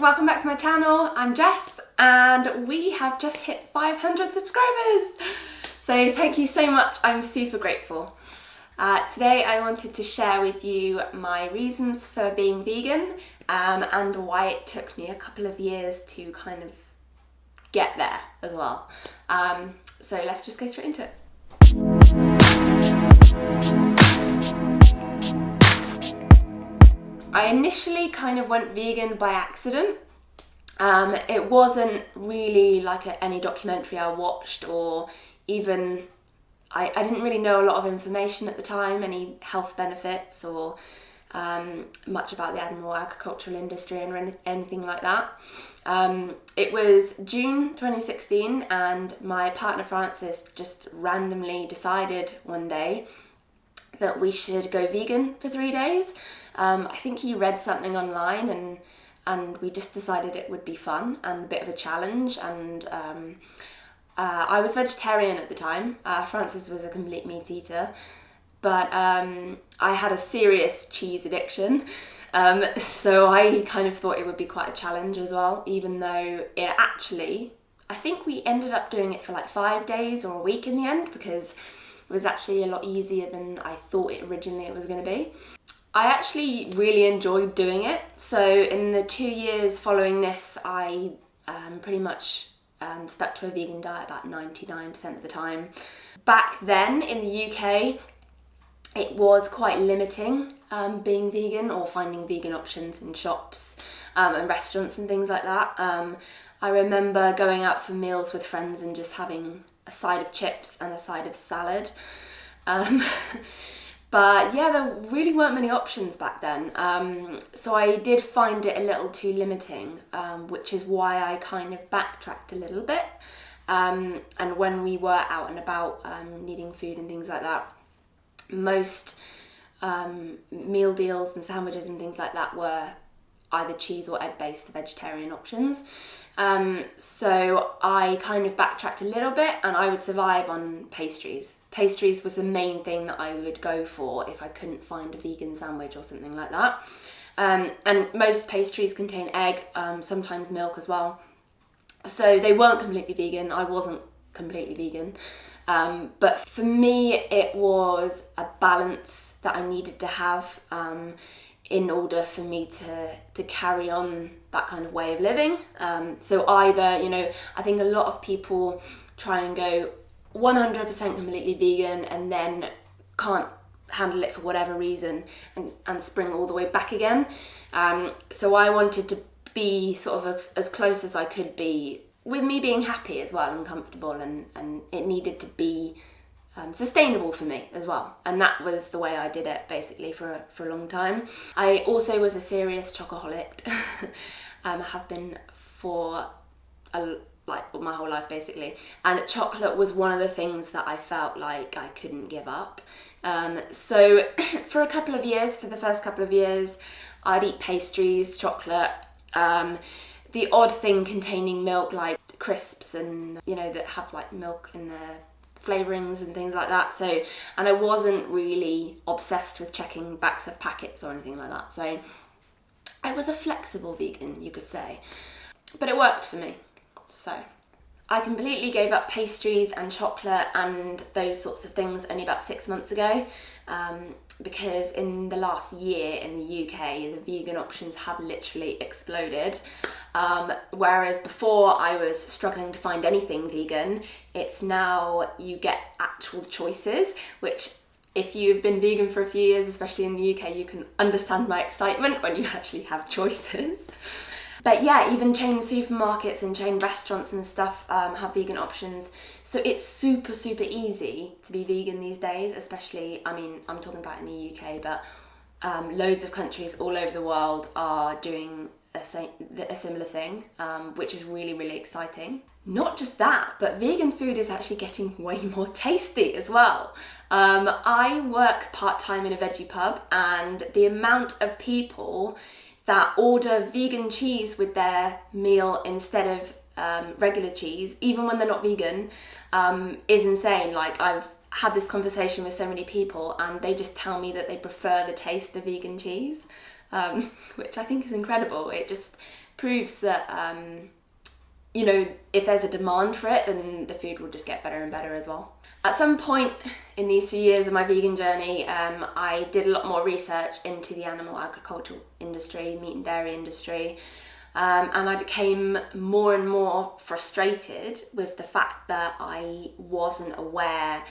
welcome back to my channel. I'm Jess and we have just hit 500 subscribers. So thank you so much, I'm super grateful. Today I wanted to share with you my reasons for being vegan and why it took me a couple of years to kind of get there as well. So let's just go straight into it. I initially kind of went vegan by accident. It wasn't really like any documentary I watched, or even I didn't really know a lot of information at the time, any health benefits or much about the animal agricultural industry or anything like that. It was June 2016 and my partner Francis just randomly decided one day that we should go vegan for 3 days. I think he read something online and we just decided it would be fun and a bit of a challenge. And I was vegetarian at the time. Francis was a complete meat eater, but I had a serious cheese addiction. So I kind of thought it would be quite a challenge as well, even though it actually, I think we ended up doing it for like 5 days or a week in the end, because it was actually a lot easier than I thought it originally was going to be. I actually really enjoyed doing it. So in the 2 years following this, I pretty much stuck to a vegan diet about 99% of the time. Back then in the UK, it was quite limiting being vegan or finding vegan options in shops and restaurants and things like that. I remember going out for meals with friends and just having a side of chips and a side of salad. But yeah, there really weren't many options back then. So I did find it a little too limiting, which is why I kind of backtracked a little bit. And when we were out and about needing food and things like that, most meal deals and sandwiches and things like that were either cheese or egg-based vegetarian options. So I kind of backtracked a little bit and I would survive on pastries. Pastries was the main thing that I would go for if I couldn't find a vegan sandwich or something like that. And most pastries contain egg, sometimes milk as well. So they weren't completely vegan. I wasn't completely vegan. But for me, it was a balance that I needed to have in order for me to carry on that kind of way of living. So either, I think a lot of people try and go 100% completely vegan and then can't handle it for whatever reason and spring all the way back again. So I wanted to be sort of as close as I could be, with me being happy as well and comfortable, and it needed to be sustainable for me as well. And that was the way I did it basically for a long time. I also was a serious chocoholic. Have been for my whole life basically, and chocolate was one of the things that I felt like I couldn't give up. So for the first couple of years, I'd eat pastries, chocolate, the odd thing containing milk like crisps and that have like milk in their flavourings and things like that. So, and I wasn't really obsessed with checking backs of packets or anything like that. So I was a flexible vegan, you could say, but it worked for me. So I completely gave up pastries and chocolate and those sorts of things only about 6 months ago, because in the last year in the UK, the vegan options have literally exploded. Whereas before I was struggling to find anything vegan, it's now you get actual choices, which if you've been vegan for a few years, especially in the UK, you can understand my excitement when you actually have choices. But yeah, even chain supermarkets and chain restaurants and stuff have vegan options. So it's super, super easy to be vegan these days, especially, I'm talking about in the UK, but loads of countries all over the world are doing a similar thing, which is really, really exciting. Not just that, but vegan food is actually getting way more tasty as well. I work part-time in a veggie pub, and the amount of people that order vegan cheese with their meal instead of regular cheese, even when they're not vegan, is insane. Like, I've had this conversation with so many people and they just tell me that they prefer the taste of vegan cheese, which I think is incredible. It just proves that you know, if there's a demand for it, then the food will just get better and better as well. At some point in these few years of my vegan journey, I did a lot more research into the animal agriculture industry, meat and dairy industry, and I became more and more frustrated with the fact that I wasn't aware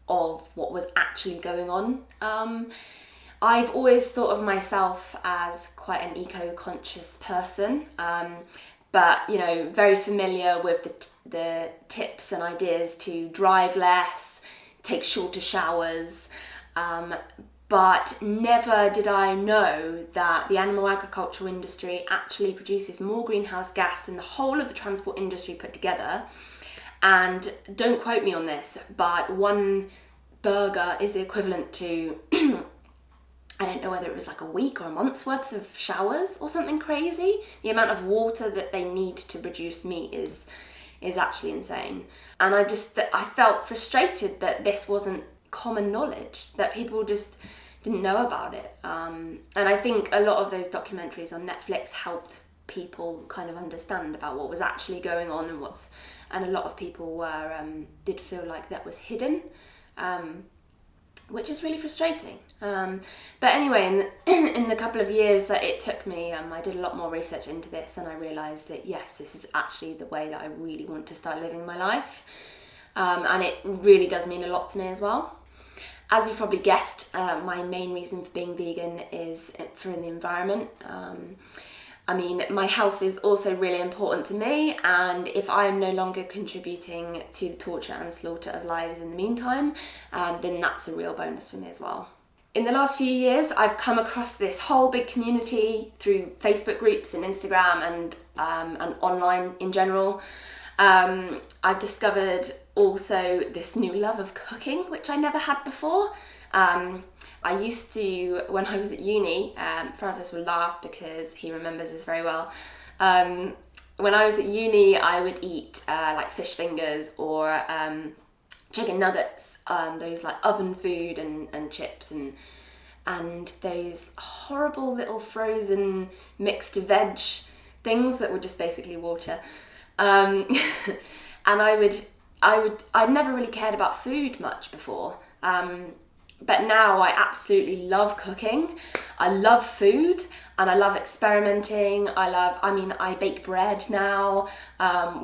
of what was actually going on. I've always thought of myself as quite an eco-conscious person, but you know, very familiar with the tips and ideas to drive less, take shorter showers, but never did I know that the animal agricultural industry actually produces more greenhouse gas than the whole of the transport industry put together. And don't quote me on this, but one burger is the equivalent to I don't know whether it was like a week or a month's worth of showers or something crazy. The amount of water that they need to produce meat is actually insane. And I felt frustrated that this wasn't common knowledge, that people just didn't know about it. And I think a lot of those documentaries on Netflix helped people kind of understand about what was actually going on and a lot of people did feel like that was hidden. Which is really frustrating. But anyway, in the couple of years that it took me, I did a lot more research into this, and I realised that yes, this is actually the way that I really want to start living my life. And it really does mean a lot to me as well. As you've probably guessed, my main reason for being vegan is for the environment. I mean, my health is also really important to me, and if I am no longer contributing to the torture and slaughter of lives in the meantime, then that's a real bonus for me as well. In the last few years, I've come across this whole big community through Facebook groups and Instagram and online in general. I've discovered also this new love of cooking, which I never had before. I used to, when I was at uni, Francis will laugh because he remembers this very well. When I was at uni, I would eat like fish fingers or chicken nuggets, those like oven food and chips and those horrible little frozen mixed veg things that were just basically water. And I'd never really cared about food much before. But now I absolutely love cooking. I love food and I love experimenting. I bake bread now.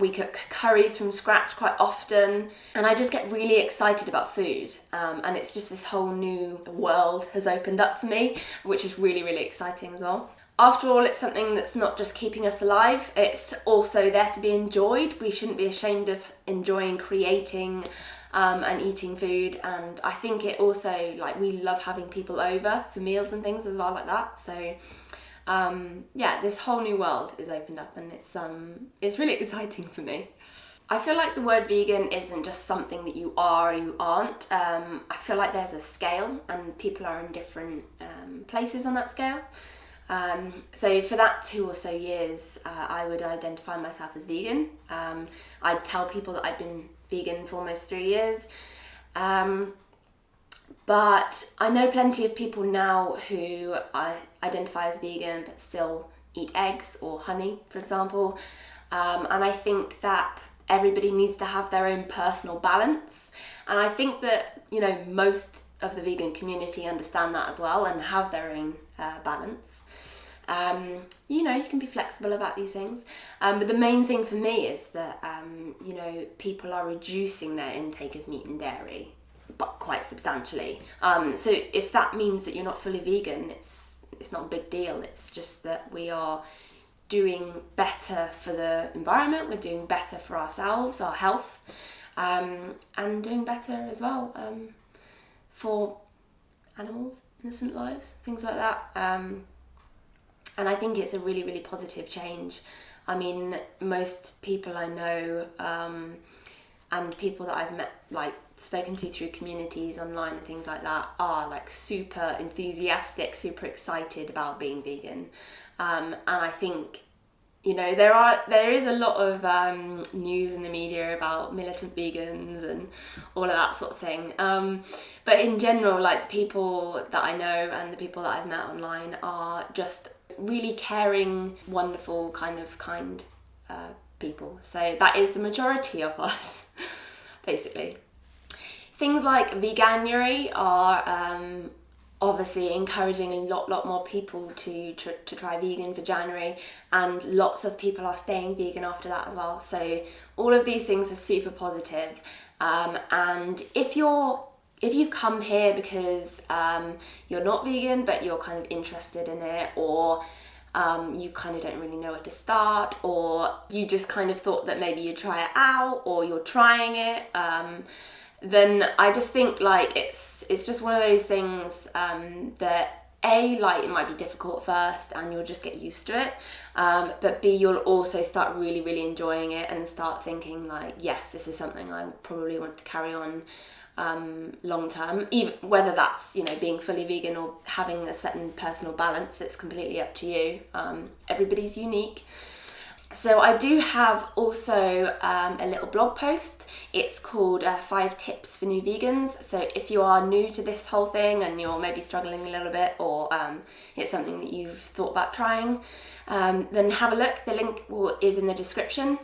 We cook curries from scratch quite often. And I just get really excited about food. And it's just this whole new world has opened up for me, which is really, really exciting as well. After all, it's something that's not just keeping us alive, it's also there to be enjoyed. We shouldn't be ashamed of enjoying creating and eating food, and I think it also, like, we love having people over for meals and things as well like that. So yeah, this whole new world is opened up and it's really exciting for me. I feel like the word vegan isn't just something that you are or you aren't. I feel like there's a scale and people are in different places on that scale. So for that 2 or so years, I would identify myself as vegan. I'd tell people that I've been vegan for almost 3 years. But I know plenty of people now who identify as vegan but still eat eggs or honey, for example. And I think that everybody needs to have their own personal balance. And I think that, you know, most of the vegan community understand that as well and have their own balance. You know, you can be flexible about these things. But the main thing for me is that, you know, people are reducing their intake of meat and dairy, but quite substantially. So if that means that you're not fully vegan, it's not a big deal. It's just that we are doing better for the environment, we're doing better for ourselves, our health, and doing better as well for animals, innocent lives, things like that. And I think it's a really, really positive change. I mean, most people I know and people that I've met, like spoken to through communities online and things like that, are like super enthusiastic, super excited about being vegan. And I think, you know, there is a lot of news in the media about militant vegans and all of that sort of thing. But in general, like, the people that I know and the people that I've met online are just really caring, wonderful, kind people. So that is the majority of us, basically. Things like Veganuary are obviously encouraging a lot more people to try vegan for January, and lots of people are staying vegan after that as well. So all of these things are super positive. And if you've come here because you're not vegan but you're kind of interested in it, or you kind of don't really know where to start, or you just kind of thought that maybe you'd try it out, or you're trying it, then I just think like it's just one of those things that like it might be difficult first and you'll just get used to it, but B, you'll also start really enjoying it and start thinking like, yes, this is something I probably want to carry on long term, even whether that's, you know, being fully vegan or having a certain personal balance. It's completely up to you. Everybody's unique. So I do have also a little blog post. It's called 5 Tips for New Vegans. So if you are new to this whole thing and you're maybe struggling a little bit, or it's something that you've thought about trying, then have a look. The link is in the description.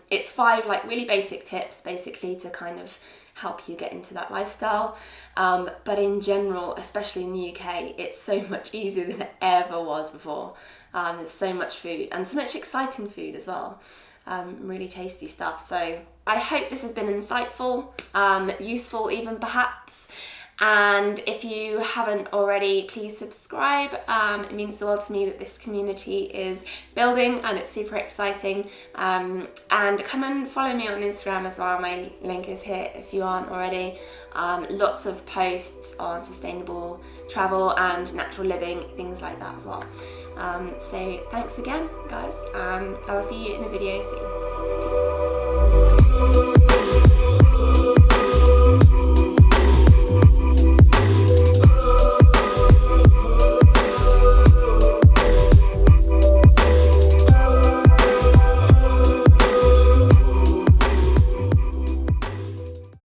It's 5 like really basic tips basically to kind of help you get into that lifestyle. But in general, especially in the UK, it's so much easier than it ever was before. There's so much food, and so much exciting food as well. Really tasty stuff. So I hope this has been insightful, useful even perhaps. And if you haven't already, please subscribe. It means the world to me that this community is building and it's super exciting. And come and follow me on Instagram as well. My link is here if you aren't already. Lots of posts on sustainable travel and natural living, things like that as well. So thanks again, guys. I will see you in a video soon. Peace.